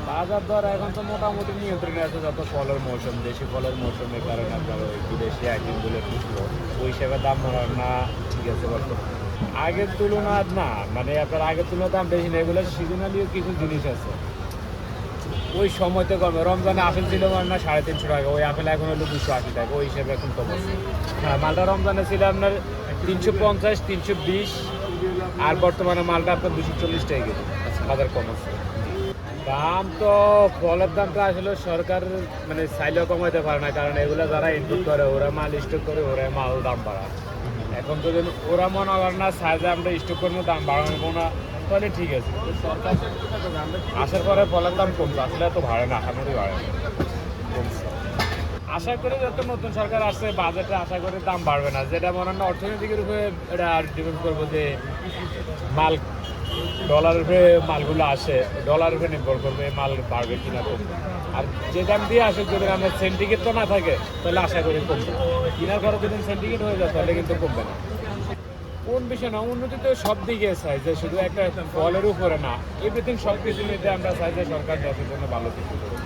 বাজার দর এখন তো মোটামুটি নিয়ন্ত্রণে আছে, যত ফলের মৌসুম, দেশি ফলের মৌসুমের কারণে আপনার ওই বিদেশি আইটেমগুলো ঢুকলো, ওই হিসেবে দাম মনে হয় না ঠিক আছে বর্তমানে। আগের তুলনা না, মানে আপনার আগের তুলনায় দাম বেশি না, এগুলো সিজনালিও কিছু জিনিস আছে ওই সময়তে কমে। রমজানে আপেল ছিল মানে না 350 টাকা, ওই আপেল এখন হলো 280 টাকা, ওই হিসেবে এখন কম আছে। হ্যাঁ, মালটা রমজানে ছিল আপনার 350 320, আর বর্তমানে মালটা আপনার 240 টাকা কেজি বাজার কম আছে। দাম তো ফলের দামটা আসলে সরকার মানে চাইলেও কমাইতে পারে না, কারণ এগুলো যারা ইনপুট করে ওরা মাল স্টক করে, ওরা মাল দাম বাড়ায়। এখন যদি ওরা মনে করেন না সাইজে আমরা স্টক করবো, দাম বাড়াবো না, তাহলে ঠিক আছে। কিন্তু সরকার আসার পরে ফলের দাম কমছে, আসলে এত বাড়ে না, আহামরি বাড়ে না, কমছে। আশা করি যত নতুন সরকার আসছে বাজেটে আশা করি দাম বাড়বে না, যেটা মনে হয় অর্থনীতির উপরে এটা আর ডিপেন্ড করবো যে মাল ডলারের উপরে মালগুলো আসে, ডলারের উপরে নির্ভর করবে মাল বাড়বে কিনা কমবে। আর যে দাম দিয়ে আসে যদি আমরা সেন্টিকেট তো না থাকে তাহলে আশা করি কমবে। কেনার পরে যদি সেন্টিকেট হয়ে যায় তাহলে কিন্তু কমবে না। কোন বিষয় না, উন্নতি তো সব দিকে চাই, যে শুধু একটা ফলের উপরে না, এভরিথিং সব কিছু নিতে আমরা চাই যে সরকার দেশের জন্য ভালো কিছু করবে।